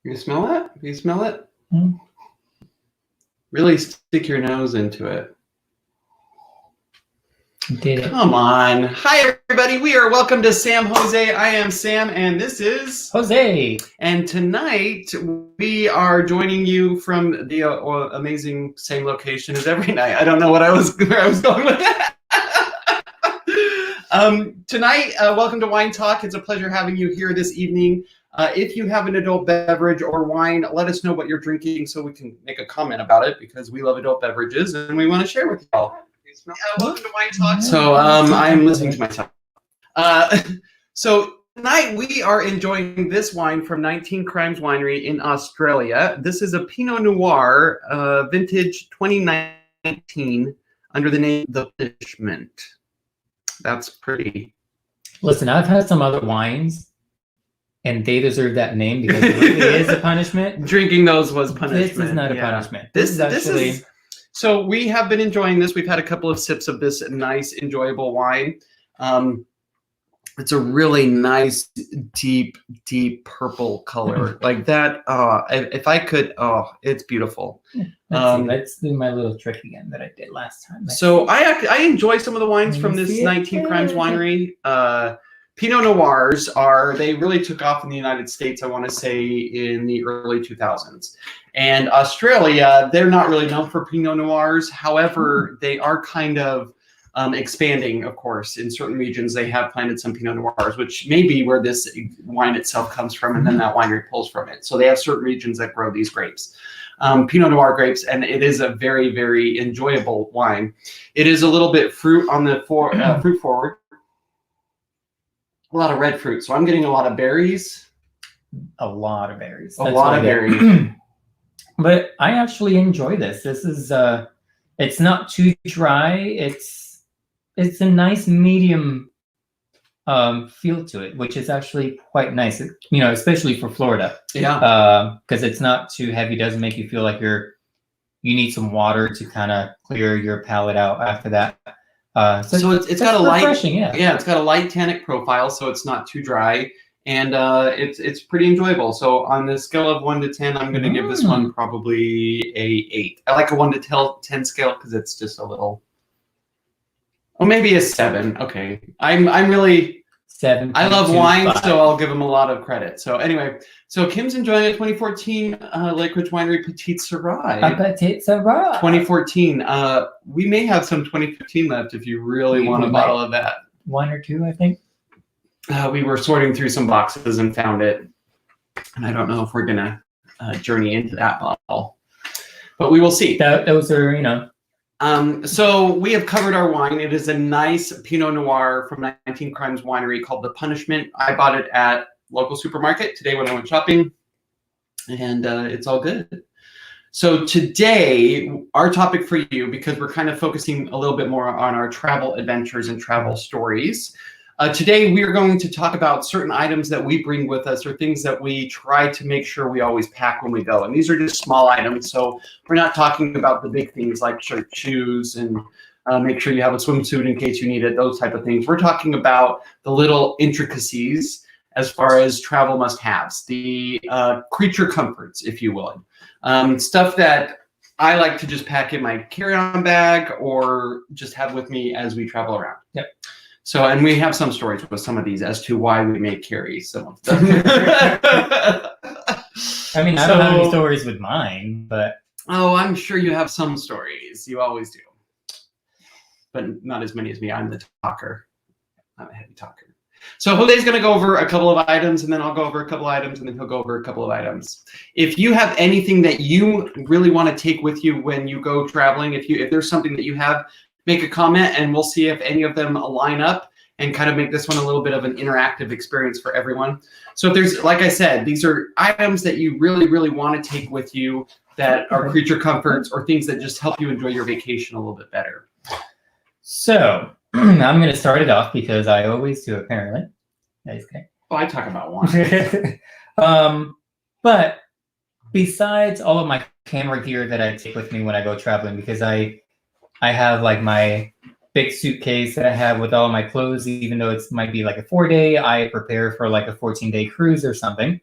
You smell it? You smell it? Mm. Really stick your nose into it. Did it. Come on. Hi, everybody. We are welcome to Sam Jose. I am Sam, and this is Jose. And tonight we are joining you from the amazing same location as every night. I don't know where I was going with that. Tonight, welcome to Wine Talk. It's a pleasure having you here this evening. If you have an adult beverage or wine, let us know what you're drinking so we can make a comment about it, because we love adult beverages and we want to share with y'all. Welcome to Wine Talk. So I'm listening to myself. So tonight we are enjoying this wine from 19 Crimes Winery in Australia. This is a Pinot Noir, vintage 2019, under the name The Punishment. That's pretty. Listen, I've had some other wines, and they deserve that name because it really is a punishment. Drinking those was punishment. This is not a punishment. This is. So we have been enjoying this. We've had a couple of sips of this nice, enjoyable wine. It's a really nice, deep purple color. Like that, if I could, it's beautiful. Let's do my little trick again that I did last time. So I enjoy some of the wines from this 19 Crimes Winery. Pinot Noirs they really took off in the United States, I want to say, in the early 2000s. And Australia, they're not really known for Pinot Noirs. However, they are kind of expanding, of course. In certain regions, they have planted some Pinot Noirs, which may be where this wine itself comes from, and then that winery pulls from it. So they have certain regions that grow these grapes. Pinot Noir grapes, and it is a very, very enjoyable wine. It is a little bit fruit on the fruit forward. A lot of red fruit. So I'm getting a lot of berries. A lot of berries. A lot of berries. But I actually enjoy this. This is it's not too dry. It's a nice medium feel to it, which is actually quite nice. You know, especially for Florida. Yeah. Because it's not too heavy. Doesn't make you feel like you need some water to kind of clear your palate out after that. So it's got a light, yeah, it's got a light tannic profile, so it's not too dry, and it's pretty enjoyable. So on the scale of 1 to 10, I'm going to give this one probably a 8. I like a 1 to 10 scale because it's just a little, maybe a 7. Okay, I'm really 7. I love wine, so I'll give them a lot of credit. So anyway, so Kim's enjoying a 2014 Lake Ridge Winery Petite Sirah. A Petite Sirah. 2014. We may have some 2015 left if you really want a bottle of that. 1 or 2, I think. We were sorting through some boxes and found it, and I don't know if we're gonna journey into that bottle, but we will see. Those are, you know. So we have covered our wine. It is a nice Pinot Noir from 19 Crimes Winery called The Punishment. I bought it at local supermarket today when I went shopping, and it's all good. So today, our topic for you, because we're kind of focusing a little bit more on our travel adventures and travel stories, today we are going to talk about certain items that we bring with us, or things that we try to make sure we always pack when we go. And these are just small items, so we're not talking about the big things like shirt, shoes, and make sure you have a swimsuit in case you need it, those type of things. We're talking about the little intricacies as far as travel must-haves, the creature comforts, if you will. Stuff that I like to just pack in my carry-on bag or just have with me as we travel around. Yep. So, and we have some stories with some of these as to why we may carry some of them. I mean, I don't have any stories with mine, but... Oh, I'm sure you have some stories. You always do. But not as many as me. I'm the talker. I'm a heavy talker. So Jose's going to go over a couple of items, and then I'll go over a couple of items, and then he'll go over a couple of items. If you have anything that you really want to take with you when you go traveling, if there's something that you have, make a comment, and we'll see if any of them line up and kind of make this one a little bit of an interactive experience for everyone. So if there's, like I said, these are items that you really, really want to take with you that are creature comforts or things that just help you enjoy your vacation a little bit better. So I'm going to start it off because I always do, apparently. Okay. Oh, I talk about wine. But besides all of my camera gear that I take with me when I go traveling, because I have like my big suitcase that I have with all my clothes, even though it might be like a 4-day, I prepare for like a 14-day cruise or something.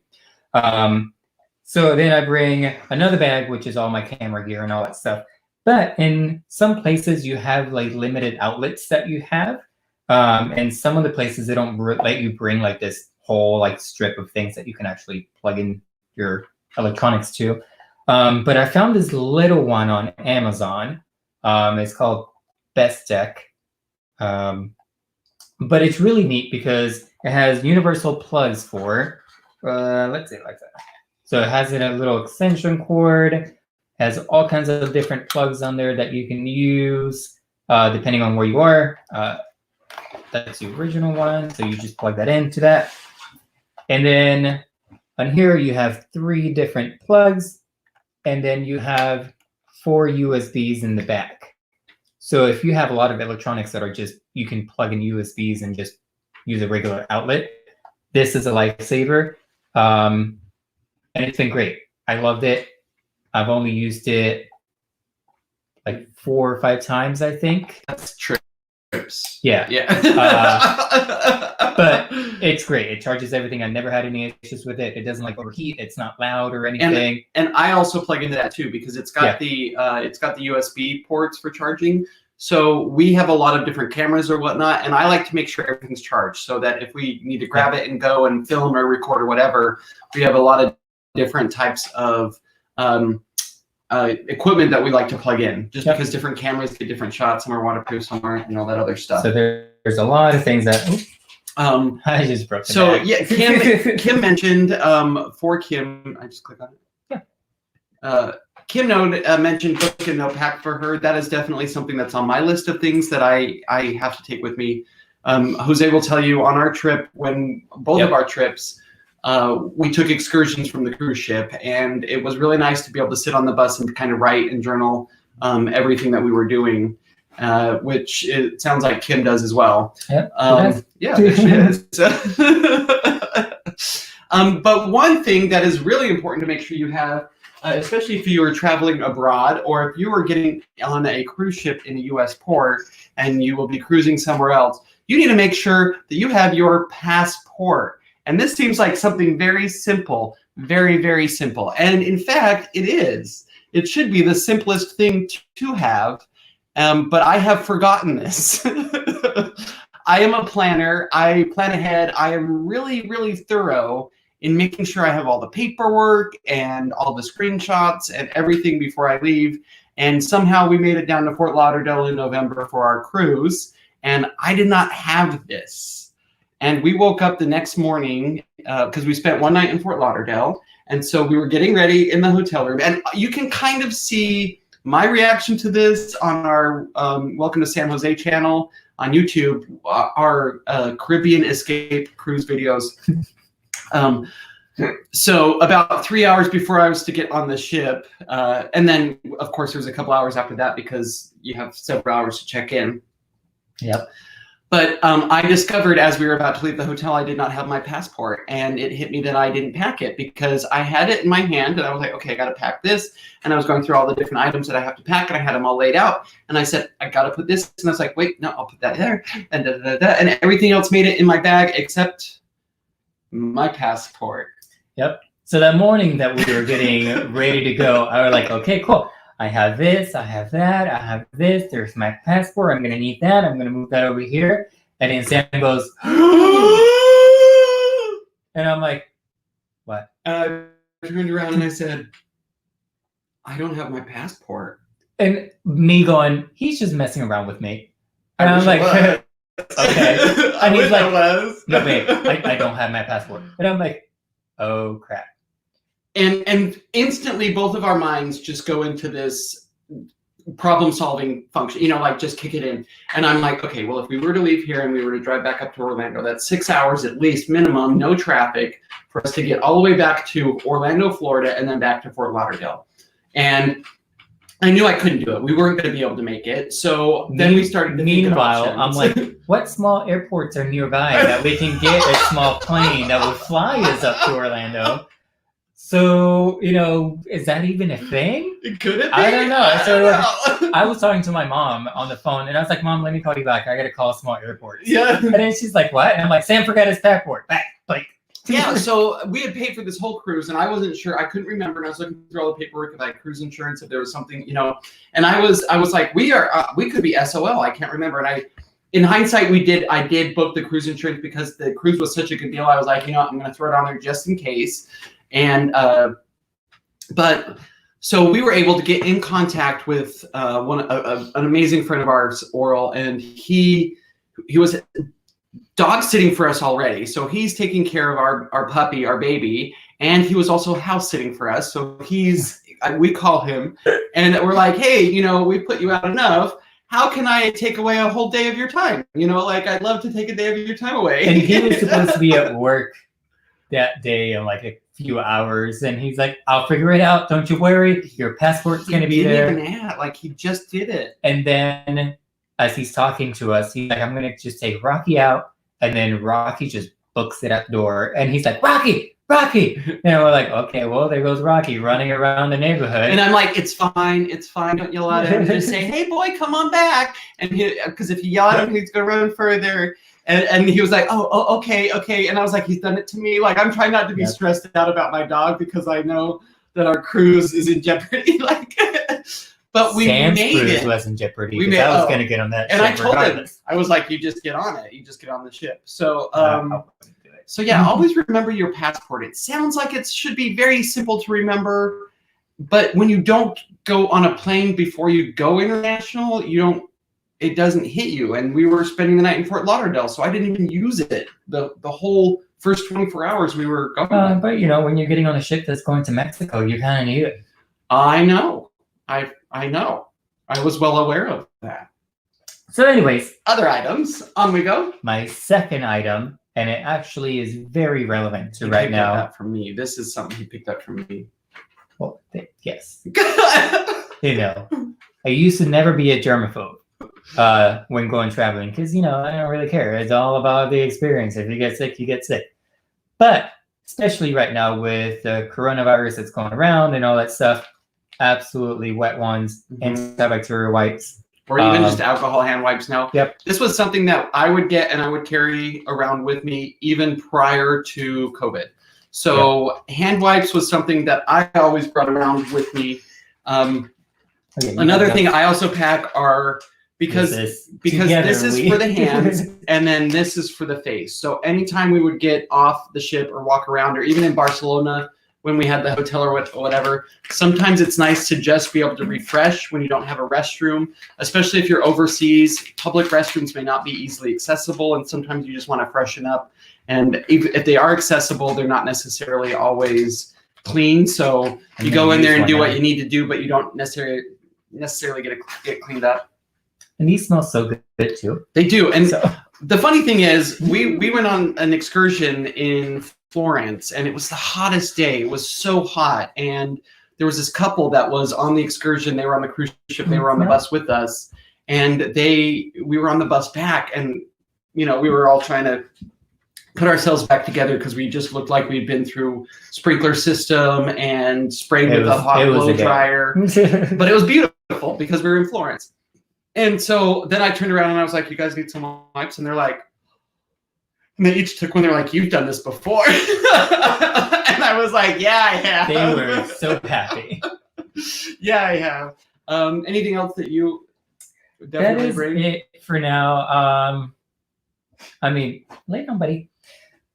So then I bring another bag, which is all my camera gear and all that stuff. But in some places, you have like limited outlets that you have. And some of the places, they don't let you bring like this whole like strip of things that you can actually plug in your electronics to. But I found this little one on Amazon. It's called Best Deck. But it's really neat because it has universal plugs for, let's say like that. So it has a little extension cord, has all kinds of different plugs on there that you can use depending on where you are. That's the original one, so you just plug that into that. And then on here you have 3 different plugs, and then you have 4 USBs in the back. So if you have a lot of electronics that are just, you can plug in USBs and just use a regular outlet, this is a lifesaver. And it's been great. I loved it. I've only used it like 4 or 5 times, I think. That's trips. Yeah. Yeah. But it's great. It charges everything. I've never had any issues with it. It doesn't like overheat. It's not loud or anything. And I also plug into that too because it's got the USB ports for charging. So we have a lot of different cameras or whatnot, and I like to make sure everything's charged so that if we need to grab it and go and film or record or whatever, we have a lot of different types of equipment that we like to plug in, just because different cameras get different shots. Some are waterproof, some aren't, and all that other stuff. So there's a lot of things that I just broke. So yeah, Kim mentioned for Kim, I just click on it. Yeah. Kim mentioned book and note pack for her. That is definitely something that's on my list of things that I have to take with me. Jose will tell you on our trip, when both of our trips, we took excursions from the cruise ship, and it was really nice to be able to sit on the bus and kind of write and journal everything that we were doing, which it sounds like Kim does as well. Yep, yeah, there she is. But one thing that is really important to make sure you have, especially if you are traveling abroad or if you are getting on a cruise ship in a U.S. port and you will be cruising somewhere else, you need to make sure that you have your passport. And this seems like something very simple, very, very simple. And in fact, it is. It should be the simplest thing to have, but I have forgotten this. I am a planner. I plan ahead. I am really, really thorough in making sure I have all the paperwork and all the screenshots and everything before I leave. And somehow we made it down to Fort Lauderdale in November for our cruise, and I did not have this. And we woke up the next morning because we spent one night in Fort Lauderdale. And so we were getting ready in the hotel room. And you can kind of see my reaction to this on our Welcome to San Jose channel on YouTube, our Caribbean Escape cruise videos. So about 3 hours before I was to get on the ship, and then of course there was a couple hours after that because you have several hours to check in. Yep. But I discovered as we were about to leave the hotel, I did not have my passport, and it hit me that I didn't pack it because I had it in my hand, and I was like, okay, I got to pack this, and I was going through all the different items that I have to pack, and I had them all laid out, and I said, I got to put this, and I was like, wait, no, I'll put that there, and and everything else made it in my bag except my passport. Yep. So that morning that we were getting ready to go, I was like, okay, cool. I have this, I have that, I have this, there's my passport, I'm going to need that, I'm going to move that over here. And then Sam goes, and I'm like, what? I turned around and I said, I don't have my passport. And me going, he's just messing around with me. And I'm like, okay. And he's like, no, babe, I don't have my passport. And I'm like, oh, crap. And instantly, both of our minds just go into this problem-solving function, you know, like just kick it in. And I'm like, okay, well, if we were to leave here and we were to drive back up to Orlando, that's 6 hours at least minimum, no traffic, for us to get all the way back to Orlando, Florida, and then back to Fort Lauderdale. And I knew I couldn't do it. We weren't going to be able to make it. So then we started to think of options. I'm like, what small airports are nearby that we can get a small plane that will fly us up to Orlando? So, you know, is that even a thing? Could it be? I don't know. So I was talking to my mom on the phone, and I was like, Mom, let me call you back. I got to call a small airport. Yeah. And then she's like, what? And I'm like, Sam forgot his passport. Back. Like, Yeah, so we had paid for this whole cruise, and I wasn't sure. I couldn't remember, and I was looking through all the paperwork about cruise insurance if there was something, And I was like, we could be SOL. I can't remember, and in hindsight, I did book the cruise insurance because the cruise was such a good deal. I was like, I'm going to throw it on there just in case, and but. So we were able to get in contact with an amazing friend of ours, Oral, and he was dog sitting for us already. So he's taking care of our puppy, our baby, and he was also house sitting for us. So we call him, and we're like, hey, we put you out enough. How can I take away a whole day of your time? I'd love to take a day of your time away. And he was supposed to be at work that day in like a few hours, and he's like, I'll figure it out, don't you worry, your passport's gonna be there. He just did it. And then as he's talking to us, he's like, I'm gonna just take Rocky out, and then Rocky just books it at the door, and he's like, Rocky, and we're like, okay, well, there goes Rocky running around the neighborhood. And I'm like, it's fine, don't yell at him, just say, hey boy, come on back. And because if you yell at him, he's gonna run further. And he was like, oh, okay. And I was like, he's done it to me. Like, I'm trying not to be stressed out about my dog because I know that our cruise is in jeopardy. But we Sam's made cruise it. was in jeopardy. I was going to get on that. And ship I told regardless. him, I was like, you just get on it. You just get on the ship. So, always remember your passport. It sounds like it should be very simple to remember, but when you don't go on a plane before you go international, it doesn't hit you. And we were spending the night in Fort Lauderdale, so I didn't even use it the whole first 24 hours we were going. But when you're getting on a ship that's going to Mexico, you kind of need it. I know. I know. I was well aware of that. So anyways. Other items. On we go. My second item, and it actually is very relevant to right now. That from me. This is something he picked up from me. Well, yes. I used to never be a germaphobe. When going traveling, because I don't really care. It's all about the experience. If you get sick, you get sick. But especially right now with the coronavirus that's going around and all that stuff, absolutely wet ones, antibacterial wipes, or even just alcohol hand wipes. Now, this was something that I would get and I would carry around with me even prior to COVID. So hand wipes was something that I always brought around with me. Another thing I also pack are because this is for the hands and then this is for the face. So anytime we would get off the ship or walk around, or even in Barcelona when we had the hotel or whatever, sometimes it's nice to just be able to refresh when you don't have a restroom, especially if you're overseas. Public restrooms may not be easily accessible, and sometimes you just want to freshen up. And if they are accessible, they're not necessarily always clean. So you go in there and do what you need to do, but you don't necessarily get cleaned up. And these smell so good too. They do. And the funny thing is, we went on an excursion in Florence, and it was the hottest day. It was so hot. And there was this couple that was on the excursion. They were on the cruise ship. They were on the bus with us. And we were on the bus back. And, we were all trying to put ourselves back together because we just looked like we'd been through sprinkler system and sprayed with a hot blow dryer. But it was beautiful because we were in Florence. And so then I turned around and I was like, you guys need some wipes? And they're like, and they each took one. They're like, you've done this before. And I was like, yeah, I have. They were so happy. Yeah, I have. Anything else that you definitely bring? That is it for now. Lay down, buddy.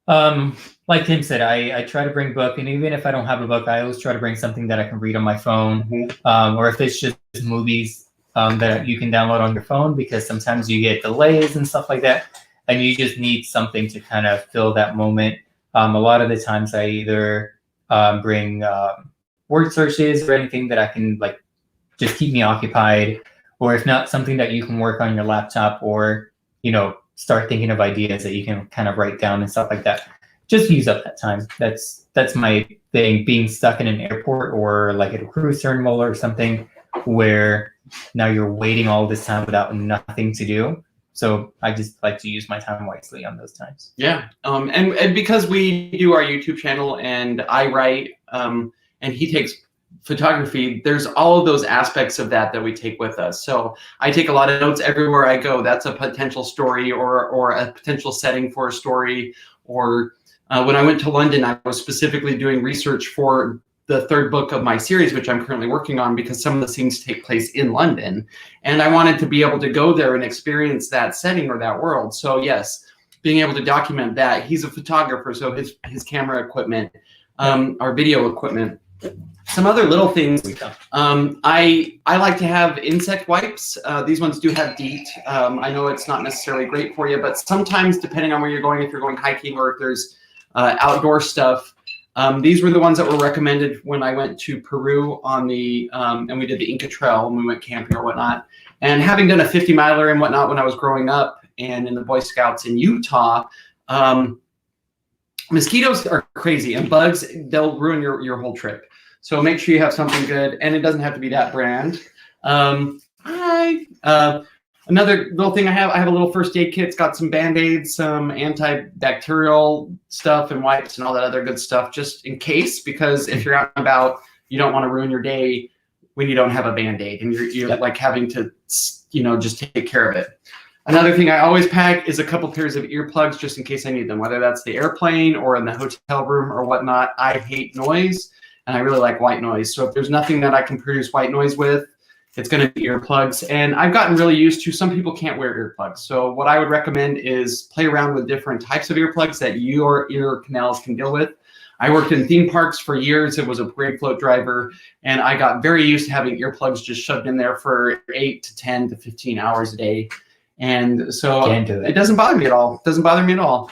Like Tim said, I try to bring book, and even if I don't have a book, I always try to bring something that I can read on my phone, or if it's just movies that you can download on your phone, because sometimes you get delays and stuff like that, and you just need something to kind of fill that moment. A lot of the times I either bring word searches or anything that I can just keep me occupied, or if not, something that you can work on your laptop, or start thinking of ideas that you can kind of write down and stuff like that. Just use up that time. That's my thing, being stuck in an airport or like at a cruise terminal or something where now you're waiting all this time without nothing to do. So I just like to use my time wisely on those times. Yeah. And because we do our YouTube channel and I write and he takes photography, there's all of those aspects of that we take with us. So I take a lot of notes everywhere I go. That's a potential story or a potential setting for a story, or When I went to London, I was specifically doing research for the third book of my series, which I'm currently working on, because some of the scenes take place in London. And I wanted to be able to go there and experience that setting or that world. So yes, being able to document that. He's a photographer, so his camera equipment, our video equipment. Some other little things. I like to have insect wipes. These ones do have DEET. I know it's not necessarily great for you, but sometimes depending on where you're going, if you're going hiking or if there's outdoor stuff, these were the ones that were recommended when I went to Peru on the, and we did the Inca Trail and we went camping or whatnot. And having done a 50-miler and whatnot when I was growing up and in the Boy Scouts in Utah, mosquitoes are crazy, and bugs, they'll ruin your whole trip. So make sure you have something good, and it doesn't have to be that brand. Another little thing I have a little first aid kit. It's got some Band-Aids, some antibacterial stuff and wipes and all that other good stuff, just in case, because if you're out and about, you don't want to ruin your day when you don't have a Band-Aid and you're like having to, just take care of it. Another thing I always pack is a couple pairs of earplugs just in case I need them, whether that's the airplane or in the hotel room or whatnot. I hate noise and I really like white noise. So if there's nothing that I can produce white noise with, it's going to be earplugs. And I've gotten really used to, some people can't wear earplugs. So what I would recommend is play around with different types of earplugs that your ear canals can deal with. I worked in theme parks for years. It was a parade float driver, and I got very used to having earplugs just shoved in there for 8 to 10 to 15 hours a day. And so it doesn't bother me at all. It doesn't bother me at all.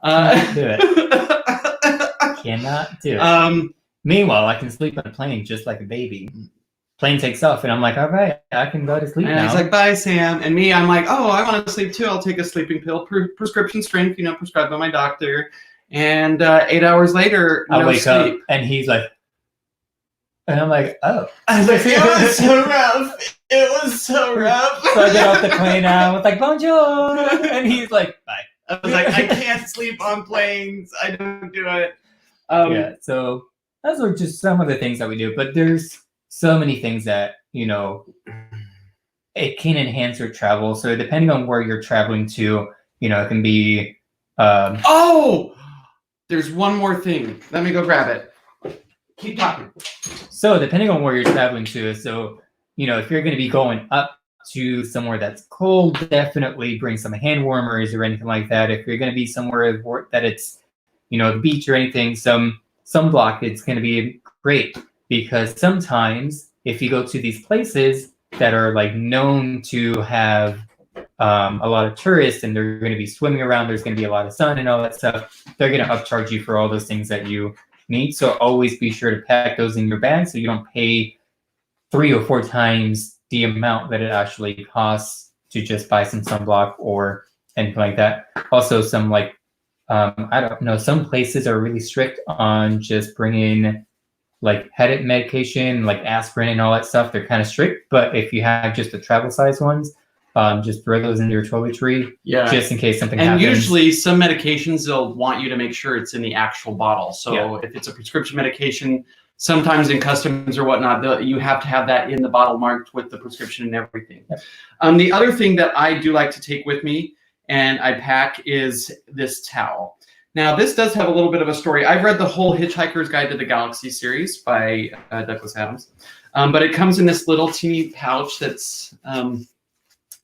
Can't do it. Cannot do it. Meanwhile, I can sleep on a plane just like a baby. Plane takes off, and I'm like, all right, I can go to sleep now. He's like, bye, Sam. And me, I'm like, oh, I want to sleep too. I'll take a sleeping pill, prescription strength, prescribed by my doctor. And 8 hours later, I wake up, and he's like, and I'm like, oh. I was like, it was so rough. It was so rough. So I get off the plane, and I was like, bonjour. And he's like, bye. I was like, I can't sleep on planes. I don't do it. Yeah, so those are just some of the things that we do. But there's so many things that, it can enhance your travel. So depending on where you're traveling to, it can be... There's one more thing. Let me go grab it. Keep talking. So depending on where you're traveling to, so, if you're going to be going up to somewhere that's cold, definitely bring some hand warmers or anything like that. If you're going to be somewhere that it's, the beach or anything, some sunblock, it's going to be great. Because sometimes if you go to these places that are like known to have a lot of tourists and they're going to be swimming around, there's going to be a lot of sun and all that stuff, they're going to upcharge you for all those things that you need. So always be sure to pack those in your bag so you don't pay 3 or 4 times the amount that it actually costs to just buy some sunblock or anything like that. Also, some I don't know, some places are really strict on just bringing like headache medication, like aspirin and all that stuff. They're kind of strict, but if you have just the travel size ones, just throw those into your toiletry, just in case something happens. And usually some medications, they'll want you to make sure it's in the actual bottle. So if it's a prescription medication, sometimes in customs or whatnot, you have to have that in the bottle marked with the prescription and everything. The other thing that I do like to take with me and I pack is this towel. Now, this does have a little bit of a story. I've read the whole Hitchhiker's Guide to the Galaxy series by Douglas Adams, but it comes in this little teeny pouch that's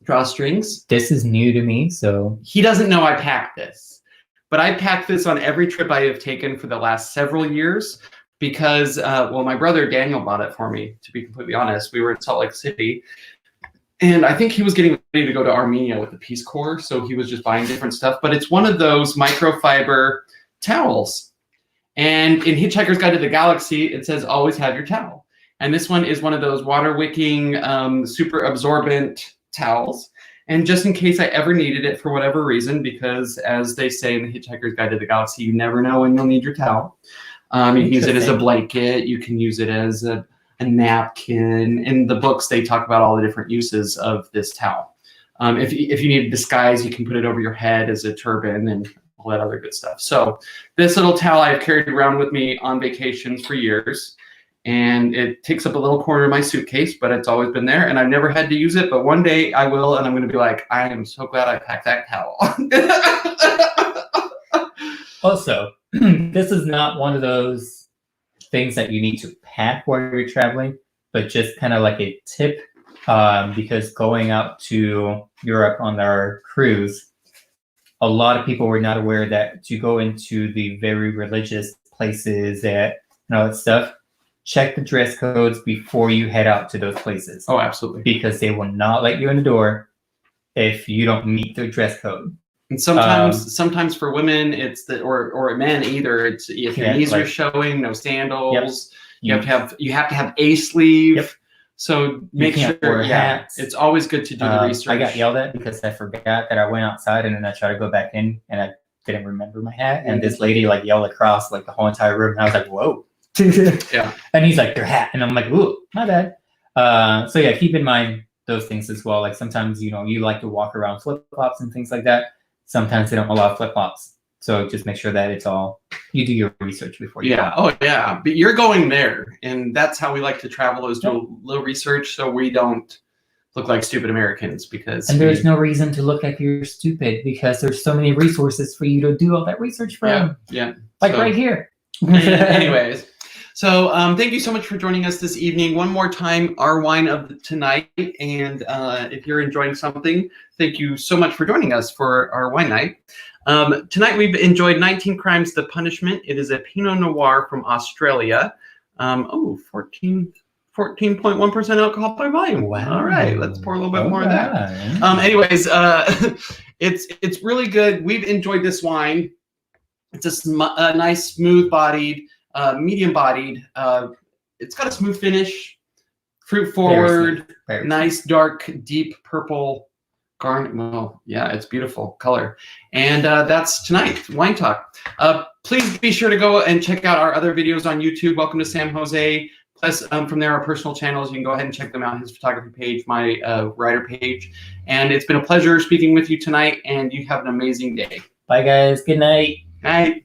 drawstrings. This is new to me, so... He doesn't know I packed this, but I packed this on every trip I have taken for the last several years because, my brother Daniel bought it for me, to be completely honest. We were in Salt Lake City, and I think he was getting ready to go to Armenia with the Peace Corps, so he was just buying different stuff. But it's one of those microfiber towels. And in Hitchhiker's Guide to the Galaxy, it says, always have your towel. And this one is one of those water-wicking, super absorbent towels. And just in case I ever needed it for whatever reason, because as they say in the Hitchhiker's Guide to the Galaxy, you never know when you'll need your towel. You can use it as a blanket. You can use it as a napkin. In the books, they talk about all the different uses of this towel. If you need a disguise, you can put it over your head as a turban and all that other good stuff. So this little towel I've carried around with me on vacations for years, and it takes up a little corner of my suitcase, but it's always been there, and I've never had to use it, but one day I will, and I'm going to be like, I am so glad I packed that towel. Also, this is not one of those things that you need to pack while you're traveling, but just kind of like a tip, because going out to Europe on our cruise, a lot of people were not aware that to go into the very religious places that and all that stuff, check the dress codes before you head out to those places. Oh, absolutely. Because they will not let you in the door if you don't meet their dress code. And sometimes for women, it's or men either. It's if your knees are showing, no sandals. Yep. You have to have a sleeve. Yep. So make sure. It's always good to do the research. I got yelled at because I forgot that I went outside and then I tried to go back in and I didn't remember my hat. And this lady like yelled across like the whole entire room, and I was like, "Whoa!" Yeah. And he's like, "Your hat," and I'm like, "Ooh, my bad." So yeah, keep in mind those things as well. Like sometimes you like to walk around flip flops and things like that. Sometimes they don't allow flip flops. So just make sure that you do your research before you go. Oh, yeah. But you're going there. And that's how we like to travel, is do a little research so we don't look like stupid Americans. And there's no reason to look like you're stupid because there's so many resources for you to do all that research from. Yeah. Right here. Anyways. So thank you so much for joining us this evening. One more time, our wine of tonight. And if you're enjoying something, thank you so much for joining us for our wine night. Tonight we've enjoyed 19 Crimes, The Punishment. It is a Pinot Noir from Australia. 14.1% alcohol by volume. Wow. All right, let's pour a little bit more of that. Anyways, it's really good. We've enjoyed this wine. It's a nice, smooth-bodied, medium-bodied. It's got a smooth finish, fruit-forward, nice, dark, deep purple garnet. Well, yeah, it's beautiful color. And that's tonight, Wine Talk. Please be sure to go and check out our other videos on YouTube. Welcome to Sam Jose. Plus, from there, our personal channels. You can go ahead and check them out. His photography page, my writer page. And it's been a pleasure speaking with you tonight. And you have an amazing day. Bye, guys. Good night. Night.